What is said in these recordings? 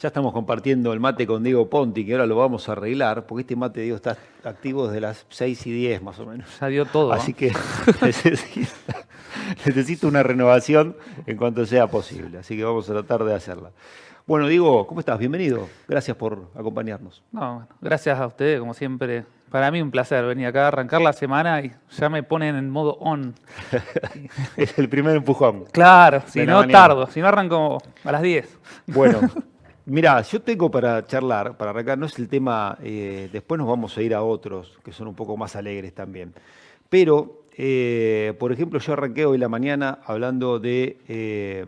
Ya estamos compartiendo el mate con Diego Ponti, que ahora lo vamos a arreglar, porque este mate, Diego, está activo desde las 6:10 más o menos. Ya dio todo, Así ¿eh? que necesito una renovación en cuanto sea posible. Así que vamos a tratar de hacerla. Bueno, Diego, ¿cómo estás? Bienvenido. Gracias por acompañarnos. No, bueno, gracias a ustedes, como siempre. Para mí un placer venir acá, arrancar la semana y ya me ponen en modo on. Es el primer empujón Claro, de si la no mañana. tardo, si no arranco a las 10. Bueno, mira, yo tengo para charlar, para arrancar, no es el tema, después nos vamos a ir a otros que son un poco más alegres también. Pero, por ejemplo, yo arranqué hoy la mañana hablando de,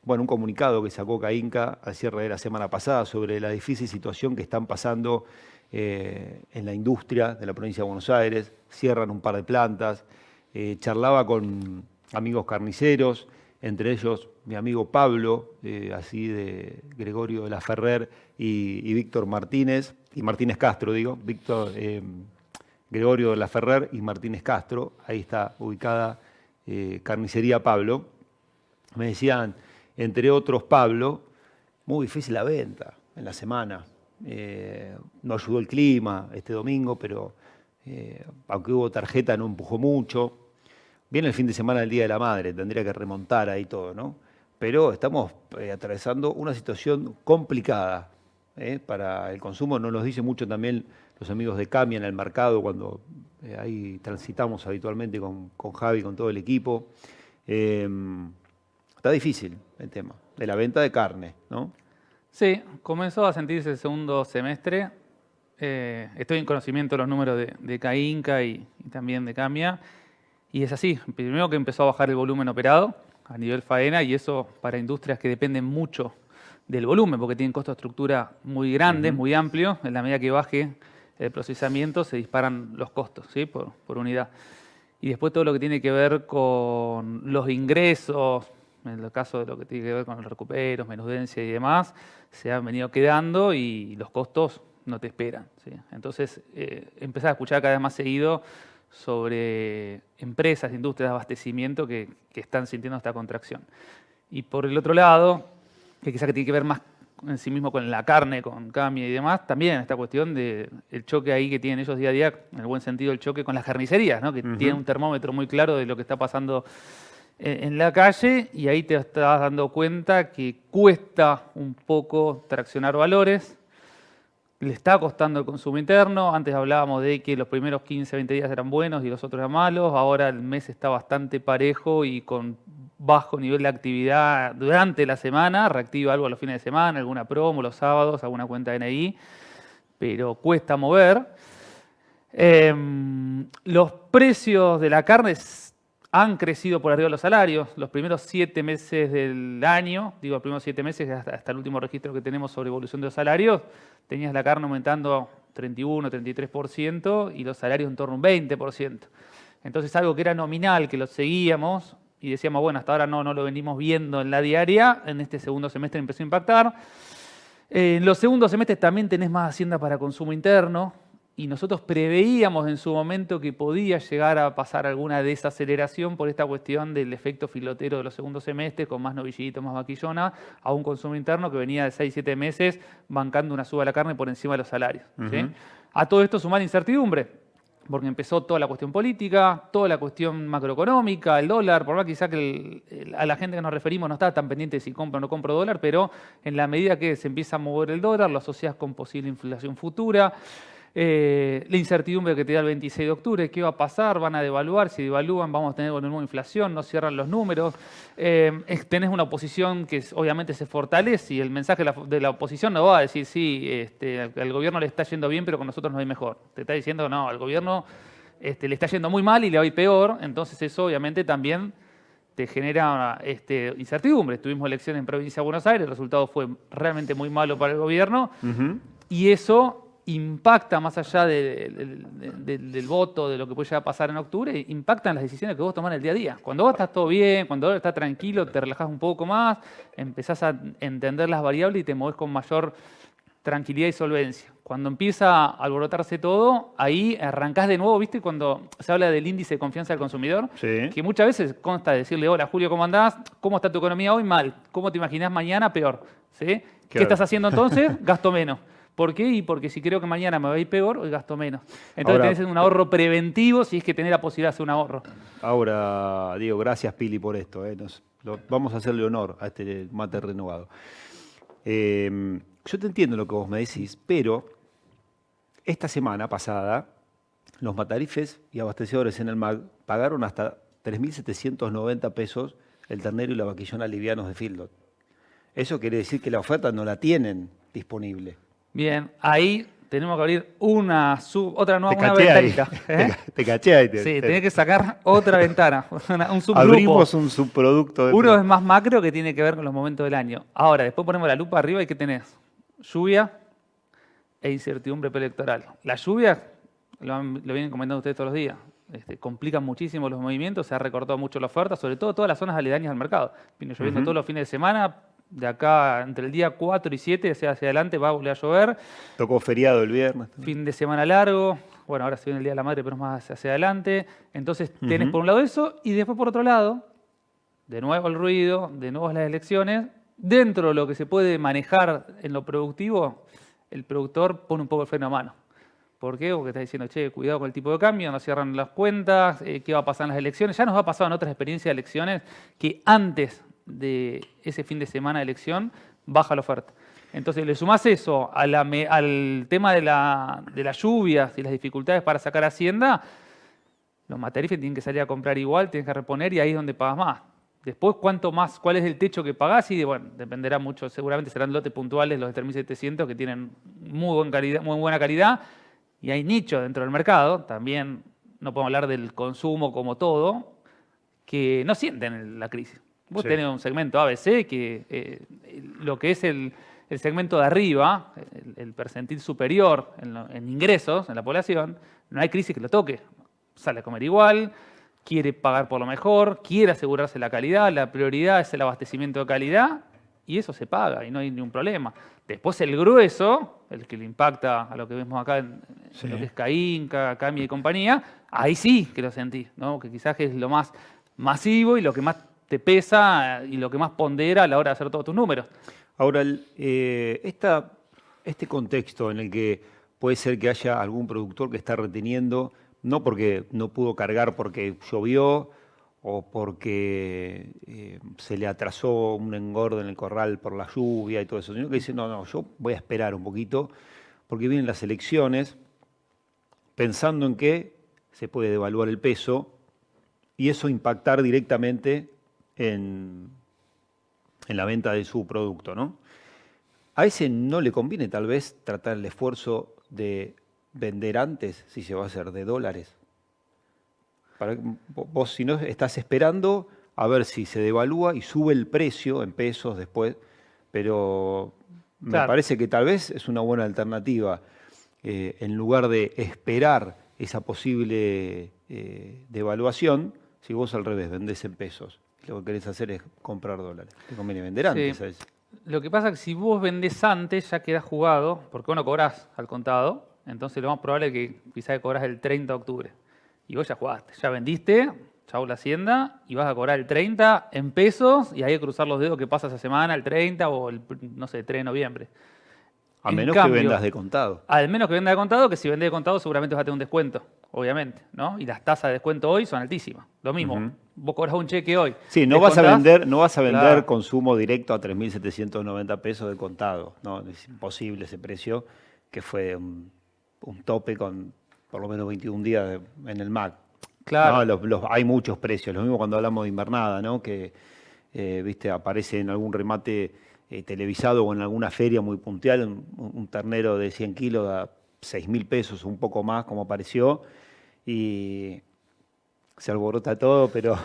bueno, un comunicado que sacó Cainca al cierre de la semana pasada sobre la difícil situación que están pasando en la industria de la provincia de Buenos Aires. Cierran un par de plantas. Charlaba con amigos carniceros, entre ellos mi amigo Pablo, así de Gregorio de la Ferrer y Víctor Martínez, y Martínez Castro, digo, Víctor, Gregorio de la Ferrer y Martínez Castro, ahí está ubicada Carnicería Pablo. Me decían, entre otros Pablo, muy difícil la venta en la semana. No ayudó el clima este domingo, pero aunque hubo tarjeta no empujó mucho. Viene el fin de semana del Día de la Madre, tendría que remontar ahí todo, ¿no? Pero estamos atravesando una situación complicada para el consumo. Nos lo dicen mucho también los amigos de Camia en el mercado, cuando ahí transitamos habitualmente con Javi, con todo el equipo. Eh, Está difícil el tema de la venta de carne, ¿no? Sí, comenzó a sentirse el segundo semestre. Estoy en conocimiento de los números de Cainca y también de Camia. Y es así, primero que empezó a bajar el volumen operado a nivel faena y eso para industrias que dependen mucho del volumen porque tienen costos de estructura muy grandes, Ujú. muy amplios. En la medida que baje el procesamiento se disparan los costos, ¿sí? por unidad. Y después todo lo que tiene que ver con los ingresos, en el caso de lo que tiene que ver con los recuperos, menudencia y demás, se han venido quedando y los costos no te esperan, ¿sí? Entonces, empezás a escuchar cada vez más seguido sobre empresas, industrias de abastecimiento que están sintiendo esta contracción. Y por el otro lado, que quizás que tiene que ver más en sí mismo con la carne, con Camia y demás, también esta cuestión del choque ahí que tienen ellos día a día, en el buen sentido el choque con las carnicerías, ¿no? Que tienen Ujú. un termómetro muy claro de lo que está pasando en la calle y ahí te estás dando cuenta que cuesta un poco traccionar valores, le está costando el consumo interno. Antes hablábamos de que los primeros 15, 20 días eran buenos y los otros eran malos. Ahora el mes está bastante parejo y con bajo nivel de actividad durante la semana. Reactiva algo los fines de semana, alguna promo los sábados, alguna cuenta de NI, pero cuesta mover. Los precios de la carne han crecido por arriba de los salarios. Los primeros 7 meses del año, digo, los primeros 7 meses, hasta el último registro que tenemos sobre evolución de los salarios, tenías la carne aumentando 31, 33% y los salarios en torno a un 20%. Entonces, algo que era nominal, que lo seguíamos y decíamos, bueno, hasta ahora no lo venimos viendo en la diaria, en este segundo semestre empezó a impactar. En los segundos semestres también tenés más hacienda para consumo interno y nosotros preveíamos en su momento que podía llegar a pasar alguna desaceleración por esta cuestión del efecto filotero de los segundos semestres, con más novillito, más vaquillona, a un consumo interno que venía de 6-7 meses bancando una suba de la carne por encima de los salarios, ¿sí? Ujú. A todo esto sumar incertidumbre, porque empezó toda la cuestión política, toda la cuestión macroeconómica, el dólar, por más quizá que a la gente que nos referimos no está tan pendiente de si compro o no compro dólar, pero en la medida que se empieza a mover el dólar, lo asocias con posible inflación futura, la incertidumbre que te da el 26 de octubre, qué va a pasar, van a devaluar, si devalúan vamos a tener de nuevo inflación, no cierran los números, tenés una oposición que obviamente se fortalece y el mensaje de la oposición no va a decir, sí, al gobierno le está yendo bien, pero con nosotros nos va a ir mejor. Te está diciendo, no, al gobierno le está yendo muy mal y le va a ir peor, entonces eso obviamente también te genera incertidumbre. Tuvimos elecciones en Provincia de Buenos Aires, el resultado fue realmente muy malo para el gobierno Ujú. y eso impacta más allá del voto, de lo que puede llegar a pasar en octubre, impacta en las decisiones que vos tomás en el día a día. Cuando vos estás todo bien, cuando vos estás tranquilo, te relajás un poco más, empezás a entender las variables y te movés con mayor tranquilidad y solvencia. Cuando empieza a alborotarse todo, ahí arrancás de nuevo, ¿viste? Cuando se habla del índice de confianza del consumidor, Sí. que muchas veces consta de decirle, hola Julio, ¿cómo andás? ¿Cómo está tu economía hoy? Mal. ¿Cómo te imaginás mañana? Peor. ¿Sí? ¿Qué Claro. estás haciendo entonces? Gasto menos. ¿Por qué? Y porque si creo que mañana me va a ir peor, hoy gasto menos. Entonces Ahora, tenés un ahorro preventivo si es que tenés la posibilidad de hacer un ahorro. Ahora, Diego, gracias Pili por esto. Vamos a hacerle honor a este mate renovado. Yo te entiendo lo que vos me decís, pero esta semana pasada los matarifes y abastecedores en el MAG pagaron hasta 3.790 pesos el ternero y la vaquillona livianos de Fieldot. Eso quiere decir que la oferta no la tienen disponible. Bien, ahí tenemos que abrir una Te una caché ahí. ventanita. ¿eh? Te caché ahí. Sí, tenés que sacar otra ventana, un subgrupo. Abrimos un subproducto. Uno es más macro que tiene que ver con los momentos del año. Ahora, después ponemos la lupa arriba y ¿qué tenés? Lluvia e incertidumbre preelectoral. La lluvia, lo vienen comentando ustedes todos los días, complican muchísimo los movimientos, se ha recortado mucho la oferta, sobre todo todas las zonas aledañas al mercado. Viene lloviendo todos los fines de semana, de acá entre el día 4 y 7, hacia adelante va a volver a llover. Tocó feriado el viernes. Fin de semana largo, bueno, ahora se viene el Día de la Madre, pero es más hacia adelante. Entonces tenés por un lado eso y después por otro lado, de nuevo el ruido, de nuevo las elecciones. Dentro de lo que se puede manejar en lo productivo, el productor pone un poco el freno a mano. ¿Por qué? Porque está diciendo, che, cuidado con el tipo de cambio, no cierran las cuentas, ¿qué va a pasar en las elecciones? Ya nos ha pasado en otras experiencias de elecciones que antes de ese fin de semana de elección baja la oferta. Entonces le sumás eso al tema de las lluvias y las dificultades para sacar Hacienda, los matarifes tienen que salir a comprar igual, tienes que reponer y ahí es donde pagas más. Después, ¿cuánto más? ¿Cuál es el techo que pagás? Y bueno, dependerá mucho, seguramente serán lotes puntuales los de 3.700 que tienen muy buena calidad y hay nichos dentro del mercado, también no podemos hablar del consumo como todo, que no sienten la crisis. Vos Sí. tenés un segmento ABC que lo que es el segmento de arriba, el percentil superior en ingresos en la población, no hay crisis que lo toque. Sale a comer igual, quiere pagar por lo mejor, quiere asegurarse la calidad, la prioridad es el abastecimiento de calidad y eso se paga y no hay ningún problema. Después el grueso, el que le impacta a lo que vemos acá en lo que es Caín, Cami y compañía, ahí sí que lo sentís, ¿no? Que quizás es lo más masivo y lo que más te pesa y lo que más pondera a la hora de hacer todos tus números. Ahora, este contexto en el que puede ser que haya algún productor que está reteniendo, no porque no pudo cargar porque llovió o porque se le atrasó un engorde en el corral por la lluvia y todo eso, sino que dice, no, yo voy a esperar un poquito porque vienen las elecciones, pensando en que se puede devaluar el peso y eso impactar directamente en la venta de su producto, ¿no? A ese no le conviene tal vez tratar el esfuerzo de vender antes, si se va a hacer de dólares. Vos si no estás esperando a ver si se devalúa y sube el precio en pesos después, pero me Claro. parece que tal vez es una buena alternativa en lugar de esperar esa posible devaluación, si vos al revés vendés en pesos. Lo que querés hacer es comprar dólares. Te conviene vender antes. Sí. A veces. Lo que pasa es que si vos vendés antes, ya quedás jugado, porque vos no cobrás al contado, entonces lo más probable es que quizás cobrás el 30 de octubre. Y vos ya jugaste, ya vendiste, chau la hacienda, y vas a cobrar el 30 en pesos, y ahí hay que cruzar los dedos que pasa esa semana, el 30 o el, no sé, 3 de noviembre. A En menos cambio, que vendas de contado. Al menos que venda de contado, que si vendés de contado seguramente vas a tener un descuento, obviamente, ¿no? Y las tasas de descuento hoy son altísimas. Lo mismo, vos cobras un cheque hoy. Sí, no vas a descontás, vender claro. consumo directo a 3.790 pesos de contado. No, es imposible ese precio, que fue un tope con por lo menos 21 días en el MAC. Claro. No, hay muchos precios. Lo mismo cuando hablamos de invernada, ¿no? Que viste, aparece en algún remate televisado o en alguna feria muy puntual un ternero de 100 kilos a 6.000 pesos, un poco más, como apareció. Y se alborota todo, pero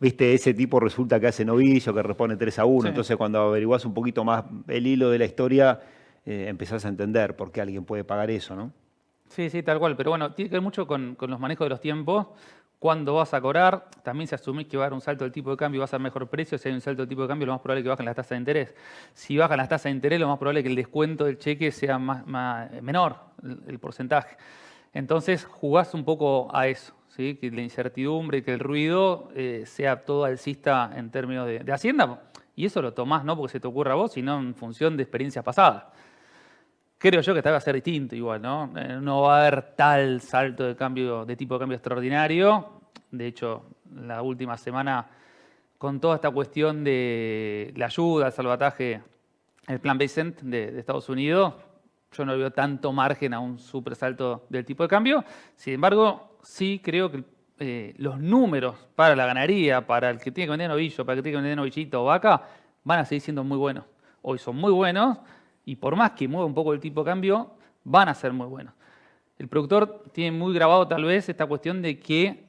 viste, ese tipo resulta que hace novillo, que responde 3-1. Sí. Entonces, cuando averiguás un poquito más el hilo de la historia, empezás a entender por qué alguien puede pagar eso, ¿no? Sí, sí, tal cual. Pero bueno, tiene que ver mucho con los manejos de los tiempos. cuándo vas a cobrar. También si asumís que va a haber un salto del tipo de cambio y vas a dar mejor precio, si hay un salto del tipo de cambio, lo más probable es que bajen las tasas de interés. Si bajan las tasas de interés, lo más probable es que el descuento del cheque sea menor, el porcentaje. Entonces jugás un poco a eso, ¿sí? Que la incertidumbre, que el ruido sea todo alcista en términos de Hacienda. Y eso lo tomás no porque se te ocurra a vos, sino en función de experiencias pasadas. Creo yo que esta va a ser distinto igual, ¿no? No va a haber tal salto de cambio, de tipo de cambio extraordinario. De hecho, la última semana, con toda esta cuestión de la ayuda, el salvataje, el plan Bessent de Estados Unidos, yo no veo tanto margen a un super salto del tipo de cambio. Sin embargo, sí creo que los números para la ganadería, para el que tiene que vender novillo, para el que tiene que vender novillito o vaca, van a seguir siendo muy buenos. Hoy son muy buenos. Y por más que mueva un poco el tipo de cambio, van a ser muy buenos. El productor tiene muy grabado tal vez esta cuestión de que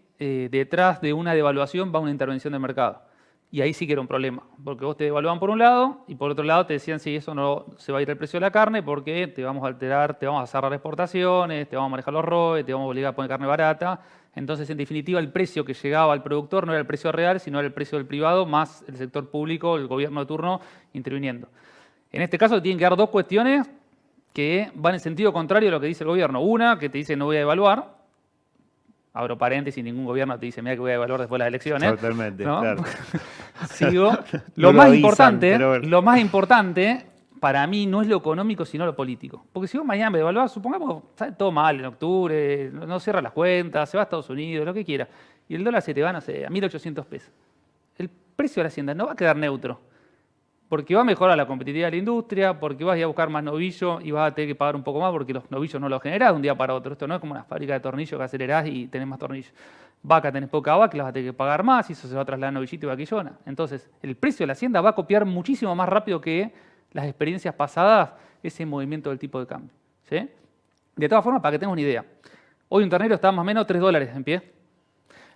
detrás de una devaluación va una intervención del mercado. Y ahí sí que era un problema, porque vos te devaluaban por un lado y por otro lado te decían si eso no se va a ir el precio de la carne porque te vamos a alterar, te vamos a cerrar exportaciones, te vamos a manejar los ROE, te vamos a obligar a poner carne barata. Entonces, en definitiva, el precio que llegaba al productor no era el precio real, sino era el precio del privado más el sector público, el gobierno de turno interviniendo. En este caso tienen que dar dos cuestiones que van en sentido contrario a lo que dice el gobierno. Una, que te dice no voy a evaluar. Abro paréntesis, ningún gobierno te dice mira que voy a evaluar después de las elecciones. Totalmente, ¿no? claro. Sigo. No lo avisan, Lo más importante para mí no es lo económico, sino lo político. Porque si vos mañana me devaluás, supongamos, sale todo mal en octubre, no cierra las cuentas, se va a Estados Unidos, lo que quiera, y el dólar se te va, no sé, a 1.800 pesos. El precio de la hacienda no va a quedar neutro. Porque va a mejorar la competitividad de la industria, porque vas a ir a buscar más novillo y vas a tener que pagar un poco más porque los novillos no los generás de un día para otro. Esto no es como una fábrica de tornillos que acelerás y tenés más tornillos. Vaca tenés poca vaca, las vas a tener que pagar más y eso se va a trasladar a novillito y vaquillona. Entonces, el precio de la hacienda va a copiar muchísimo más rápido que las experiencias pasadas ese movimiento del tipo de cambio. ¿Sí? De todas formas, para que tengas una idea, hoy un ternero está más o menos $3 en pie.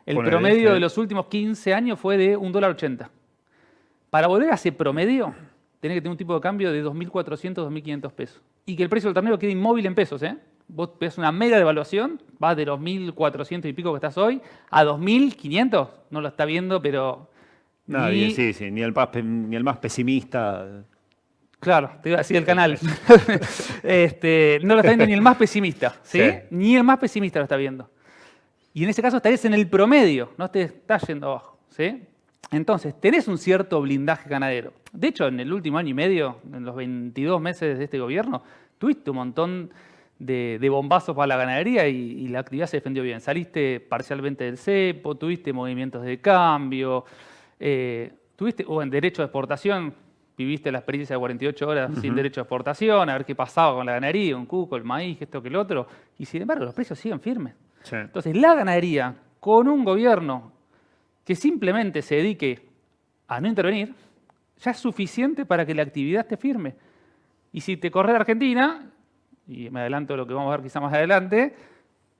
El promedio de los últimos 15 años fue de $1.80. Para volver a ese promedio, tenés que tener un tipo de cambio de 2.400, 2.500 pesos. Y que el precio del ternero quede inmóvil en pesos. Vos ves una mega devaluación, vas de los 1.400 y pico que estás hoy a 2.500. No lo está viendo, pero... Nadie, sí, ni el más pesimista. Claro, te iba a decir el canal. No lo está viendo ni el más pesimista. ¿Sí? Ni el más pesimista lo está viendo. Y en ese caso estarías en el promedio, no te estás yendo abajo. ¿Sí? Entonces, tenés un cierto blindaje ganadero. De hecho, en el último año y medio, en los 22 meses de este gobierno, tuviste un montón de bombazos para la ganadería y la actividad se defendió bien. Saliste parcialmente del cepo, tuviste movimientos de cambio, tuviste en derecho de exportación, viviste la experiencia de 48 horas sin derecho de exportación, a ver qué pasaba con la ganadería, un cuco, el maíz, esto que el otro, y sin embargo los precios siguen firmes. Sí. Entonces, la ganadería, con un gobierno que simplemente se dedique a no intervenir, ya es suficiente para que la actividad esté firme. Y si te corres de Argentina, y me adelanto a lo que vamos a ver quizá más adelante,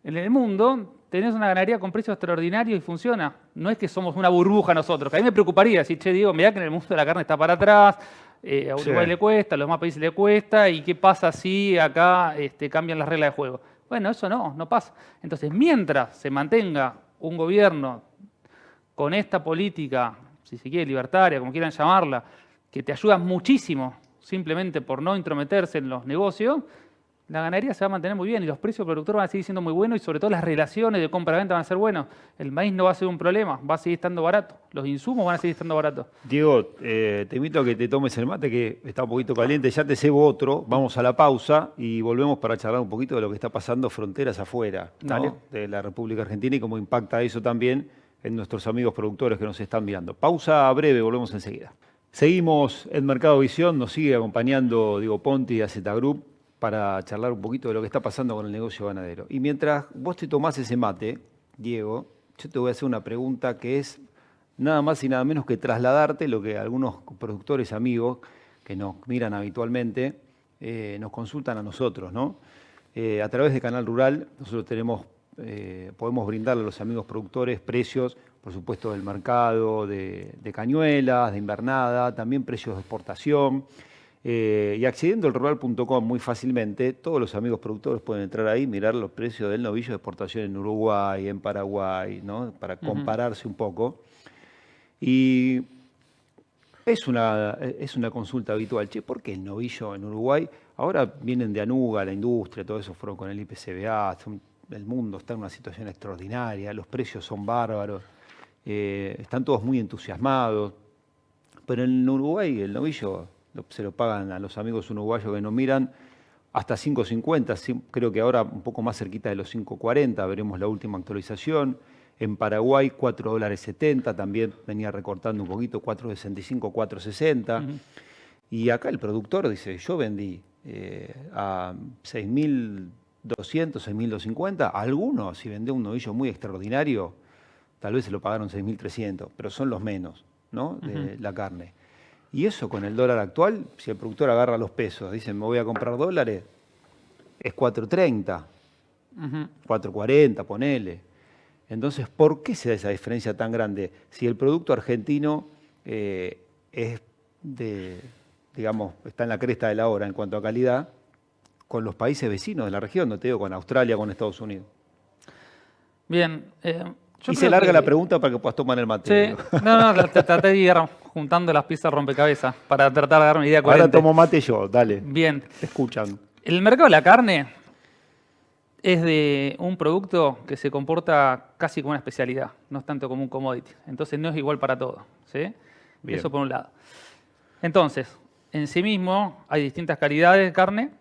en el mundo tenés una ganadería con precios extraordinarios y funciona. No es que somos una burbuja nosotros, que a mí me preocuparía decir, che, Diego, mirá que en el mundo de la carne está para atrás, a Uruguay le cuesta, a los demás países le cuesta, y qué pasa si acá cambian las reglas de juego. Bueno, eso no pasa. Entonces, mientras se mantenga un gobierno con esta política, si se quiere, libertaria, como quieran llamarla, que te ayuda muchísimo simplemente por no intrometerse en los negocios, la ganadería se va a mantener muy bien y los precios del productor van a seguir siendo muy buenos y sobre todo las relaciones de compra-venta van a ser buenas. El maíz no va a ser un problema, va a seguir estando barato. Los insumos van a seguir estando baratos. Diego, te invito a que te tomes el mate que está un poquito caliente. Ya te cebo otro. Vamos a la pausa y volvemos para charlar un poquito de lo que está pasando fronteras afuera, ¿no? De la República Argentina y cómo impacta eso también en nuestros amigos productores que nos están mirando. Pausa breve, volvemos enseguida. Seguimos en Mercado Visión, nos sigue acompañando Diego Ponti de AZ Group para charlar un poquito de lo que está pasando con el negocio ganadero. Y mientras vos te tomás ese mate, Diego, yo te voy a hacer una pregunta que es nada más y nada menos que trasladarte lo que algunos productores amigos que nos miran habitualmente nos consultan a nosotros, ¿no? A través de Canal Rural nosotros podemos brindarle a los amigos productores precios, por supuesto, del mercado, de cañuelas, de invernada, también precios de exportación. Y accediendo al rural.com muy fácilmente, todos los amigos productores pueden entrar ahí, mirar los precios del novillo de exportación en Uruguay, en Paraguay, ¿no? Para Ujú. compararse un poco. Y es una consulta habitual. Che, ¿por qué el novillo en Uruguay? Ahora vienen de Anuga, la industria, todo eso fueron con el IPCBA, el mundo está en una situación extraordinaria, los precios son bárbaros, están todos muy entusiasmados. Pero en Uruguay el novillo se lo pagan a los amigos uruguayos que nos miran hasta 5.50, creo que ahora un poco más cerquita de los 5.40, veremos la última actualización. En Paraguay 4,70 dólares, también venía recortando un poquito, 4,65, 4,60. Ujú. Y acá el productor dice, yo vendí a 6.200, 6.250. Algunos, si vendió un novillo muy extraordinario, tal vez se lo pagaron 6.300, pero son los menos, ¿no? Ujú. De la carne. Y eso con el dólar actual, si el productor agarra los pesos, dice, me voy a comprar dólares, es 4,30, Ujú. 4,40, ponele. Entonces, ¿por qué se da esa diferencia tan grande? Si el producto argentino es de, digamos, está en la cresta de la hora en cuanto a calidad, con los países vecinos de la región, no te digo con Australia, con Estados Unidos. Bien, yo Hice creo larga la que pregunta para que puedas tomar el mate, sí, digo. no, no, traté de ir juntando las piezas rompecabezas para tratar de dar una idea Ahora coherente. tomo mate yo, dale, Bien, te escuchan. el mercado de la carne es de un producto que se comporta casi como una especialidad, no es tanto como un commodity. Entonces no es igual para todos, ¿sí? Eso Bien. por un lado. Entonces, en sí mismo hay distintas calidades de carne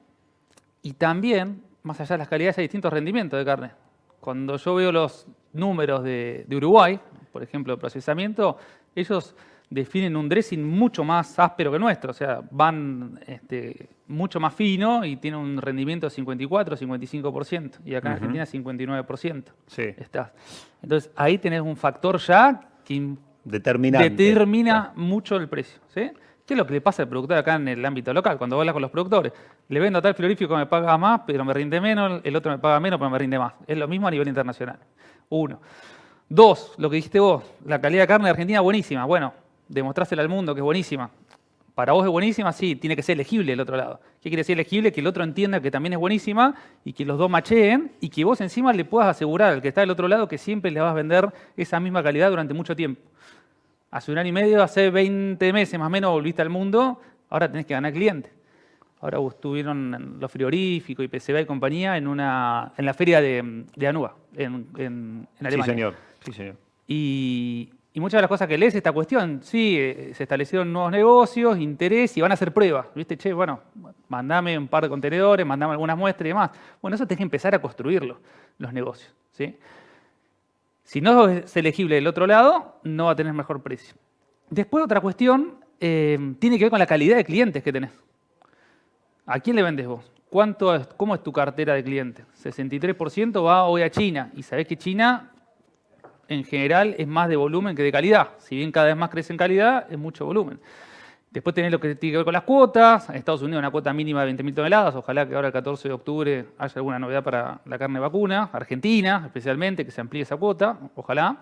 y también, más allá de las calidades, hay distintos rendimientos de carne. Cuando yo veo los números de Uruguay, por ejemplo, de procesamiento, ellos definen un dressing mucho más áspero que el nuestro, o sea, van mucho más fino y tienen un rendimiento de 54, 55%, y acá en Ujú. Argentina 59%. Sí. Está. Entonces, ahí tenés un factor ya que Determinante. determina mucho el precio, ¿sí? ¿Qué es lo que le pasa al productor acá en el ámbito local? Cuando hablas con los productores, le vendo a tal frigorífico que me paga más, pero me rinde menos, el otro me paga menos, pero me rinde más. Es lo mismo a nivel internacional. Uno. Dos, lo que dijiste vos, la calidad de carne de Argentina es buenísima. Bueno, demostrásela al mundo que es buenísima. Para vos es buenísima, sí, tiene que ser elegible el otro lado. ¿Qué quiere decir elegible? Que el otro entienda que también es buenísima y que los dos macheen y que vos encima le puedas asegurar al que está del otro lado que siempre le vas a vender esa misma calidad durante mucho tiempo. Hace un año y medio, hace 20 meses más o menos volviste al mundo, ahora tenés que ganar clientes. Ahora estuvieron en los frigoríficos y PCB y compañía en la feria de Anuga, en Sí, Alemania. señor. Sí, señor. Y muchas de las cosas que lees esta cuestión, sí, se establecieron nuevos negocios, interés y van a hacer pruebas. ¿Viste? Che, bueno, mandame un par de contenedores, mandame algunas muestras y demás. Bueno, eso tenés que empezar a construirlo, los negocios, ¿sí? Si no es elegible del otro lado, no va a tener mejor precio. Después otra cuestión tiene que ver con la calidad de clientes que tenés. ¿A quién le vendes vos? ¿Cómo es tu cartera de clientes? 63% va hoy a China y sabés que China en general es más de volumen que de calidad. Si bien cada vez más crece en calidad, es mucho volumen. Después tenés lo que tiene que ver con las cuotas. En Estados Unidos una cuota mínima de 20.000 toneladas. Ojalá que ahora el 14 de octubre haya alguna novedad para la carne vacuna. Argentina, especialmente, que se amplíe esa cuota. Ojalá.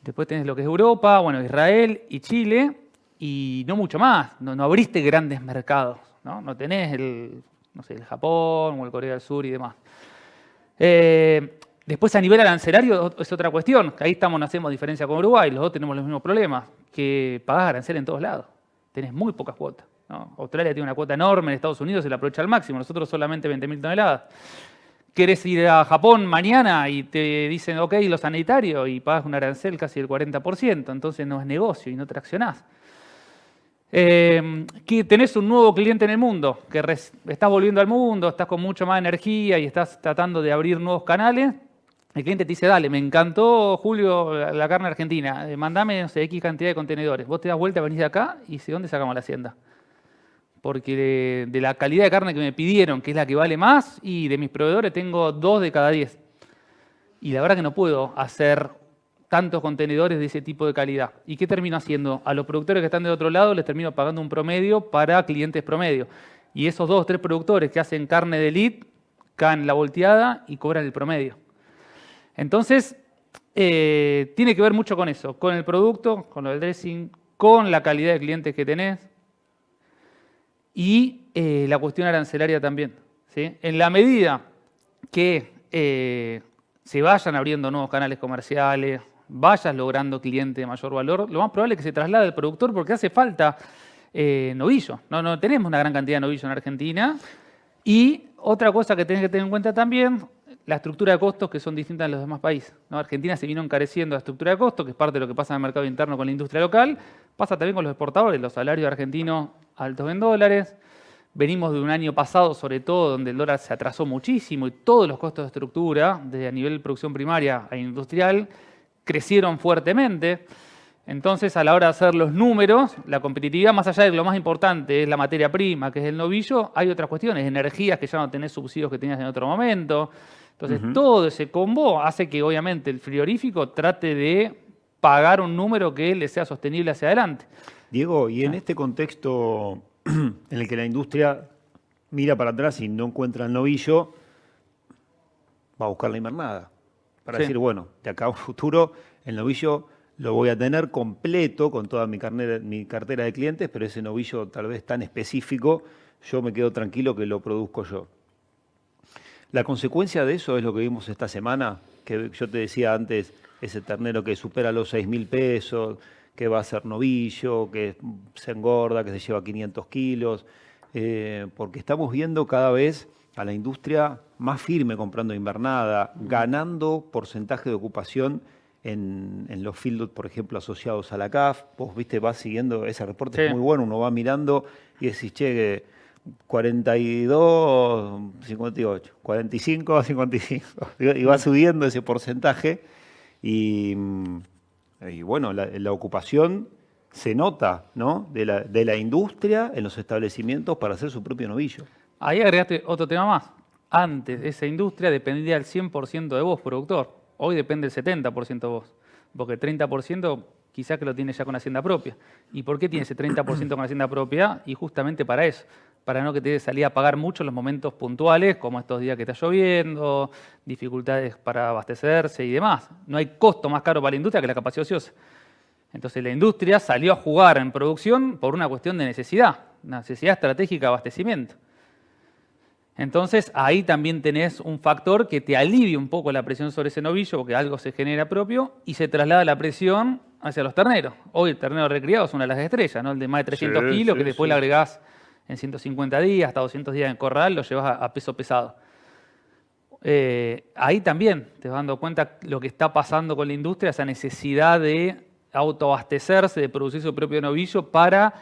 Después tenés lo que es Europa, bueno, Israel y Chile. Y no mucho más. No abriste grandes mercados. No tenés el Japón o el Corea del Sur y demás. Después a nivel arancelario es otra cuestión. Que ahí no hacemos diferencia con Uruguay. Los dos tenemos los mismos problemas. Que pagás arancel en todos lados. Tenés muy pocas cuotas, ¿no? Australia tiene una cuota enorme, en Estados Unidos se la aprovecha al máximo, nosotros solamente 20.000 toneladas. ¿Querés ir a Japón mañana y te dicen, ok, lo sanitario, y pagas un arancel casi del 40%, entonces no es negocio y no traccionás? Que tenés un nuevo cliente en el mundo, que estás volviendo al mundo, estás con mucho más energía y estás tratando de abrir nuevos canales. El cliente te dice, dale, me encantó, Julio, la carne argentina, mandame, no sé, X cantidad de contenedores. Vos te das vuelta, venís de acá y ¿de dónde sacamos la hacienda? Porque de la calidad de carne que me pidieron, que es la que vale más, y de mis proveedores tengo 2 de cada 10. Y la verdad que no puedo hacer tantos contenedores de ese tipo de calidad. ¿Y qué termino haciendo? A los productores que están del otro lado les termino pagando un promedio para clientes promedio. Y esos 2 o 3 productores que hacen carne de elite caen la volteada y cobran el promedio. Entonces, tiene que ver mucho con eso, con el producto, con lo del dressing, con la calidad de clientes que tenés. Y la cuestión arancelaria también, ¿sí? En la medida que se vayan abriendo nuevos canales comerciales, vayas logrando clientes de mayor valor, lo más probable es que se traslade el productor porque hace falta novillo. No tenemos una gran cantidad de novillo en Argentina. Y otra cosa que tenés que tener en cuenta también, la estructura de costos que son distintas en los demás países, ¿no? Argentina se vino encareciendo la estructura de costos, que es parte de lo que pasa en el mercado interno con la industria local, pasa también con los exportadores, los salarios argentinos altos en dólares. Venimos de un año pasado, sobre todo, donde el dólar se atrasó muchísimo y todos los costos de estructura, desde a nivel de producción primaria a industrial, crecieron fuertemente. Entonces, a la hora de hacer los números, la competitividad, más allá de que lo más importante es la materia prima, que es el novillo, hay otras cuestiones, energías que ya no tenés subsidios que tenías en otro momento. Entonces, todo ese combo hace que, obviamente, el frigorífico trate de pagar un número que le sea sostenible hacia adelante. Diego, y en este contexto en el que la industria mira para atrás y no encuentra el novillo, va a buscar la invernada. Para Sí. decir, bueno, de acá a un futuro el novillo lo voy a tener completo con toda mi cartera de clientes, pero ese novillo tal vez tan específico, yo me quedo tranquilo que lo produzco yo. La consecuencia de eso es lo que vimos esta semana, que yo te decía antes, ese ternero que supera los 6.000 pesos, que va a ser novillo, que se engorda, que se lleva 500 kilos, porque estamos viendo cada vez a la industria más firme comprando invernada, ganando porcentaje de ocupación en los fields, por ejemplo, asociados a la CAF. Vos, viste, vas siguiendo, ese reporte Sí. es muy bueno, uno va mirando y decís, che, que 42, 58, 45, 55. Y va subiendo ese porcentaje y bueno, la ocupación se nota, ¿no? De la industria en los establecimientos para hacer su propio novillo. Ahí agregaste otro tema más. Antes, esa industria dependía al 100% de vos, productor. Hoy depende el 70% de vos. Porque el 30% quizás que lo tiene ya con hacienda propia. ¿Y por qué tiene ese 30% con hacienda propia? Y justamente para eso. Para no que te dé salida a pagar mucho en los momentos puntuales, como estos días que está lloviendo, dificultades para abastecerse y demás. No hay costo más caro para la industria que la capacidad ociosa. Entonces la industria salió a jugar en producción por una cuestión de necesidad, una necesidad estratégica de abastecimiento. Entonces ahí también tenés un factor que te alivia un poco la presión sobre ese novillo, porque algo se genera propio y se traslada la presión hacia los terneros. Hoy el ternero recriado es una de las estrellas, ¿no? El de más de 300 kilos, que después le agregás en 150 días, hasta 200 días en corral, lo llevas a peso pesado. Ahí también te vas dando cuenta lo que está pasando con la industria, esa necesidad de autoabastecerse, de producir su propio novillo para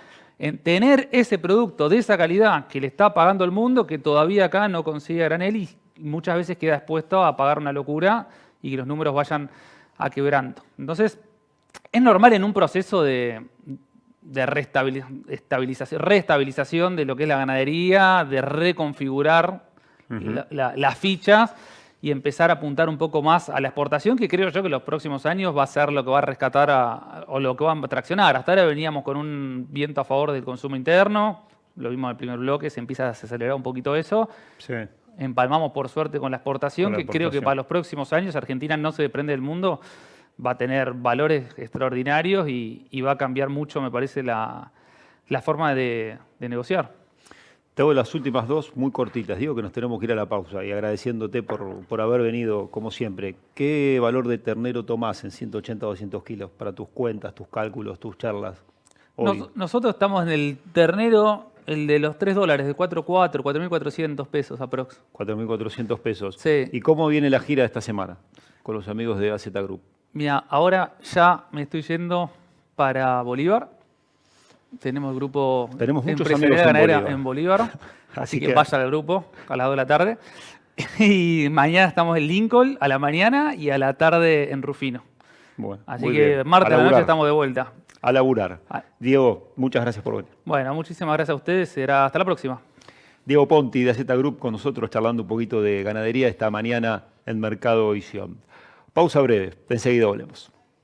tener ese producto de esa calidad que le está pagando el mundo, que todavía acá no consigue a granel y muchas veces queda expuesto a pagar una locura y que los números vayan a quebrando. Entonces, es normal en un proceso de reestabilización de lo que es la ganadería, de reconfigurar las fichas y empezar a apuntar un poco más a la exportación, que creo yo que en los próximos años va a ser lo que va a rescatar o lo que va a traccionar. Hasta ahora veníamos con un viento a favor del consumo interno, lo vimos en el primer bloque, se empieza a acelerar un poquito eso. Sí. Empalmamos por suerte con la exportación, que creo que para los próximos años Argentina no se desprende del mundo, va a tener valores extraordinarios y va a cambiar mucho, me parece, la forma de negociar. Te hago las últimas dos muy cortitas. Digo que nos tenemos que ir a la pausa y agradeciéndote por haber venido, como siempre. ¿Qué valor de ternero tomás en 180 o 200 kilos para tus cuentas, tus cálculos, tus charlas? Nosotros estamos en el ternero, el de los $3, de 4.4, 4.400 pesos aprox. 4.400 pesos. Sí. ¿Y cómo viene la gira de esta semana con los amigos de AZ Group? Mira, ahora ya me estoy yendo para Bolívar. Tenemos el grupo muchos amigos en Bolívar. Así que vaya al grupo a las 2 de la tarde. Y mañana estamos en Lincoln a la mañana y a la tarde en Rufino. Bueno, así que martes a la noche estamos de vuelta. A laburar. Diego, muchas gracias por venir. Bueno, muchísimas gracias a ustedes. Será hasta la próxima. Diego Ponti de AZ Group con nosotros charlando un poquito de ganadería esta mañana en Mercado Visión. Pausa breve, enseguida volvemos.